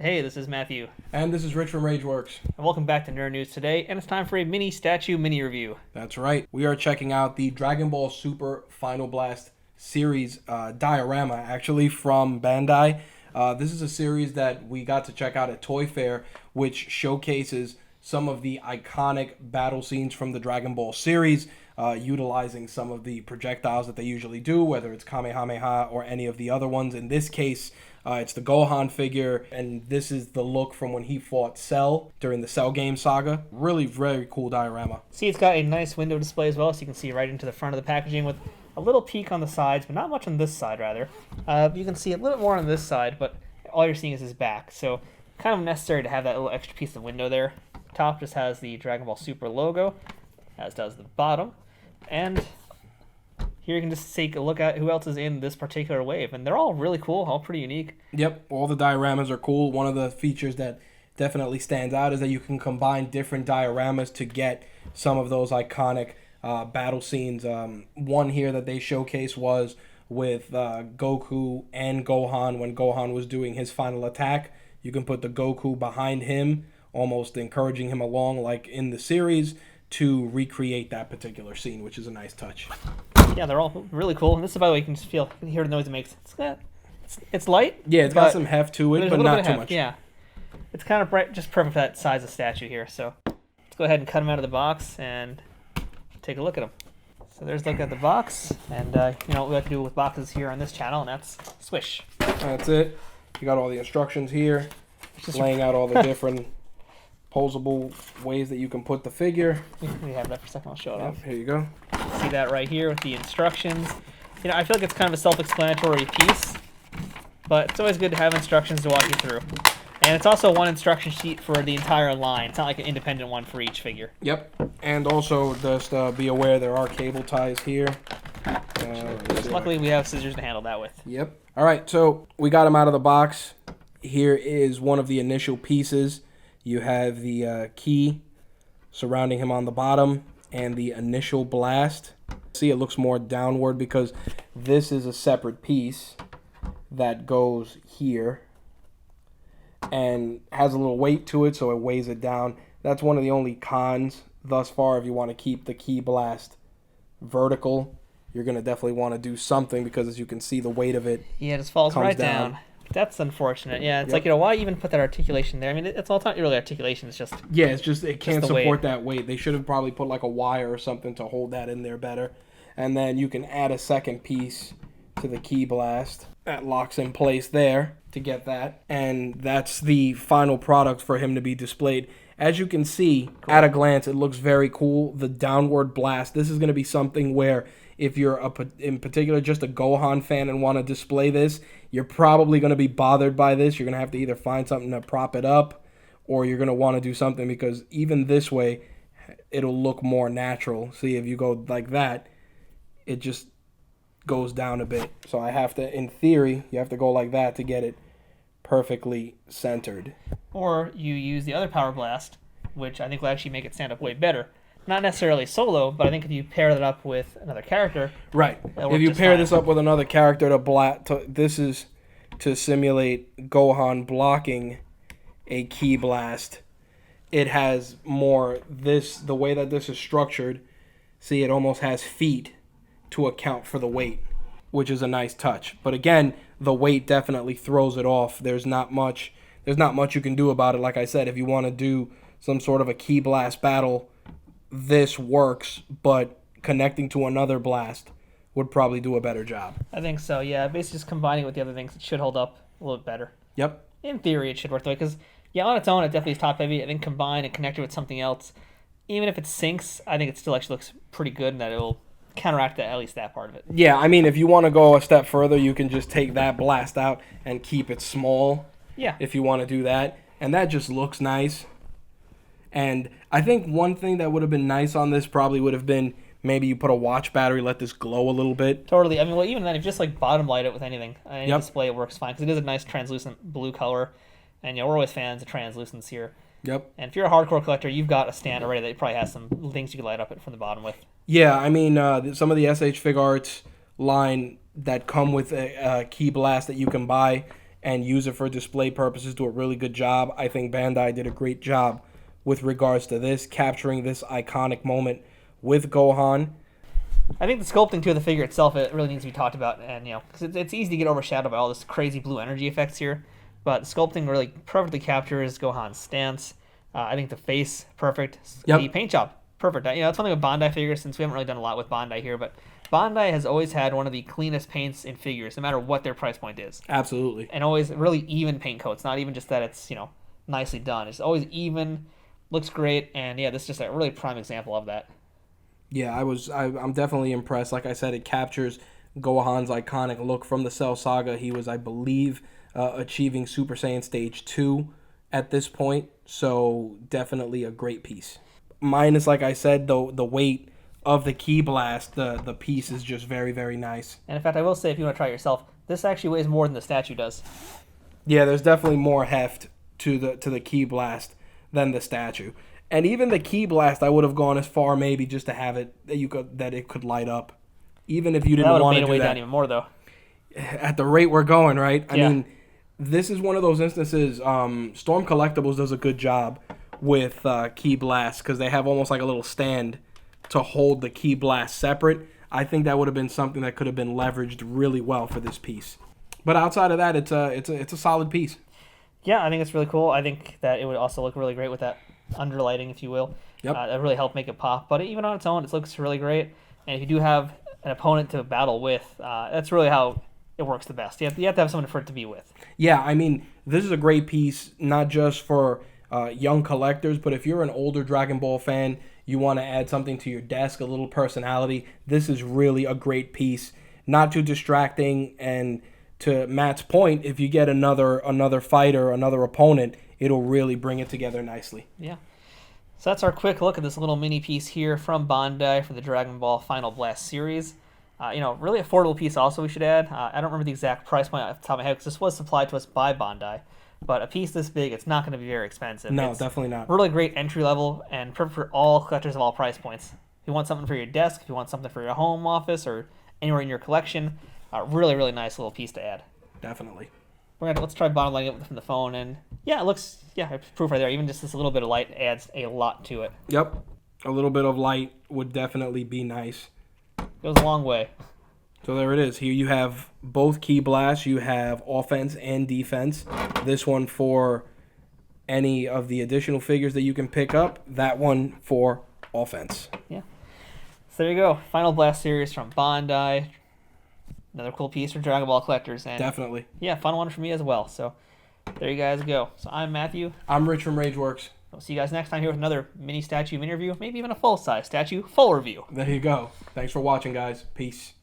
Hey, this is Matthew, And this is Rich from Rageworks. and welcome back to Nerd News today, and it's time for a mini statue mini review. That's right. We are checking out the Dragon Ball Super Final Blast series diorama, actually, from Bandai. This is a series that we got to check out at Toy Fair, which showcases some of the iconic battle scenes from the Dragon Ball series, utilizing some of the projectiles that they usually do, whether it's Kamehameha or any of the other ones. In this case, it's the Gohan figure, and this is the look from when he fought Cell during the Cell game saga. Really, very cool diorama. See, it's got a nice window display as well, so you can see right into the front of the packaging with a little peek on the sides, but not much on this side, rather. You can see a little bit more on this side, but all you're seeing is his back, so kind of necessary to have that little extra piece of window there. Top just has the Dragon Ball Super logo, as does the bottom, and here you can just take a look at who else is in this particular wave, and they're all really cool, all pretty unique. Yep, all the dioramas are cool. One of the features that definitely stands out is that you can combine different dioramas to get some of those iconic battle scenes. One here that they showcase was with Goku and Gohan when Gohan was doing his final attack. You can put the Goku behind him, almost encouraging him along like in the series, to recreate that particular scene, which is a nice touch. Yeah, they're all really cool, and this is, by the way, you can just hear the noise it makes. It's light. Yeah, it's got some heft to it, there's but a little not bit of too heft, much. Yeah, it's kind of bright, just perfect for that size of statue here. So let's go ahead and cut them out of the box and take a look at them. So there's a look at the box, and you know what we like to do with boxes here on this channel, and that's swish. That's it. You got all the instructions here, Just laying out all the different posable ways that you can put the figure. we have that for a second. I'll show it off. Here you go. See that right here with the instructions. You know, I feel like it's kind of a self-explanatory piece, but it's always good to have instructions to walk you through. And it's also one instruction sheet for the entire line. It's not like an independent one for each figure. Yep. And also, just be aware there are cable ties here. Luckily, we have scissors to handle that with. Yep. All right, so we got him out of the box. Here is one of the initial pieces. You have the key surrounding him on the bottom and the initial blast. See, it looks more downward because this is a separate piece that goes here and has a little weight to it, so it weighs it down. That's one of the only cons thus far. If you want to keep the key blast vertical, you're going to definitely want to do something because, as you can see, the weight of it Yeah, it just falls comes right down. down. That's unfortunate. Yeah, it's Yep. like, you know, why even put that articulation there? I mean, it's not really articulation. It's just Yeah, it's just it can't the weight. support that weight. They should have probably put like a wire or something to hold that in there better. And then you can add a second piece to the key blast that locks in place there to get that. And that's the final product for him to be displayed. As you can see, at a glance, it looks very cool. The downward blast. This is going to be something where if you're in particular just a Gohan fan and want to display this, you're probably going to be bothered by this. You're going to have to either find something to prop it up, or you're going to want to do something because even this way, it'll look more natural. See, if you go like that, it just goes down a bit. So I have to, in theory, you have to go like that to get it perfectly centered. or you use the other power blast, which I think will actually make it stand up way better. Not necessarily solo, but I think if you pair that up with another character, Right. That'll work If you just pair fine. this up with another character this is to simulate Gohan blocking a key blast. It has more the way that this is structured. See, it almost has feet to account for the weight, which is a nice touch. But again, the weight definitely throws it off. There's not much you can do about it. Like I said, if you want to do some sort of a key blast battle, this works, but connecting to another blast would probably do a better job. I think so. Yeah, basically just combining it with the other things, it should hold up a little bit better. Yep. In theory, it should work the way, because yeah, on its own, it definitely is top heavy. I think combined and connected with something else, even if it sinks, I think it still actually looks pretty good, and that it'll counteract that, at least that part of it. Yeah, I mean, if you want to go a step further, you can just take that blast out and keep it small Yeah. if you want to do that. And that just looks nice. And I think one thing that would have been nice on this probably would have been maybe you put a watch battery, let this glow a little bit. Totally. I mean, well, even then, if you just like bottom light it with anything, any Yep. display, it works fine because it is a nice translucent blue color, and you know we're always fans of translucence here. Yep. And if you're a hardcore collector, you've got a stand already that probably has some things you can light up it from the bottom with. Yeah, I mean, some of the SH Fig Arts line that come with a key blast that you can buy and use it for display purposes, do a really good job. I think Bandai did a great job with regards to this, capturing this iconic moment with Gohan. I think the sculpting too of the figure itself, it really needs to be talked about, and because it's easy to get overshadowed by all this crazy blue energy effects here. But the sculpting really perfectly captures Gohan's stance. I think the face, perfect. Yep. The paint job, perfect. That's one thing with Bandai figures, since we haven't really done a lot with Bandai here, but Bandai has always had one of the cleanest paints in figures, no matter what their price point is. Absolutely. And always really even paint coats, not even just that it's, nicely done. It's always even, looks great, and this is just a really prime example of that. Yeah, I'm definitely impressed. Like I said, it captures Gohan's iconic look from the Cell Saga. He was, I believe, achieving Super Saiyan Stage 2 at this point, so definitely a great piece. Minus, like I said, the weight of the Ki Blast, the piece is just very, very nice. And in fact, I will say, if you want to try it yourself, this actually weighs more than the statue does. Yeah, there's definitely more heft to the Ki Blast than the statue. And even the Ki Blast, I would have gone as far maybe just to have it that it could light up, even if you didn't want to do that. That would have made it way down even more, though. At the rate we're going, right? Yeah. I mean, this is one of those instances. Storm Collectibles does a good job with Ki Blast because they have almost like a little stand to hold the Ki Blast separate. I think that would have been something that could have been leveraged really well for this piece. But outside of that, it's a solid piece. Yeah, I think it's really cool. I think that it would also look really great with that underlighting, if you will. Yep. That really helped make it pop. But even on its own, it looks really great. And if you do have an opponent to battle with, that's really how it works the best. You have to have someone for it to be with. Yeah, I mean, this is a great piece, not just for young collectors, but if you're an older Dragon Ball fan, you want to add something to your desk, a little personality, this is really a great piece. Not too distracting, and to Matt's point, if you get another fighter, another opponent, it'll really bring it together nicely. Yeah. So that's our quick look at this little mini piece here from Bandai for the Dragon Ball Final Blast series. Really affordable piece also, we should add. I don't remember the exact price point off the top of my head because this was supplied to us by Bandai. But a piece this big, it's not going to be very expensive. No, it's definitely not. Really great entry level and perfect for all collectors of all price points. If you want something for your desk, if you want something for your home office or anywhere in your collection, really, really nice little piece to add. Definitely. Let's try bottom lighting it from the phone, and it looks, proof right there. Even just this little bit of light adds a lot to it. Yep. A little bit of light would definitely be nice. Goes a long way. So there it is. Here you have both Ki Blasts. You have offense and defense. This one for any of the additional figures that you can pick up. That one for offense. Yeah. So there you go. Final Blast series from Bandai. Another cool piece for Dragon Ball collectors. And definitely. Yeah, fun one for me as well. So there you guys go. So I'm Matthew. I'm Rich from Rageworks. We'll see you guys next time here with another mini statue mini review, maybe even a full-size statue full review. There you go. Thanks for watching, guys. Peace.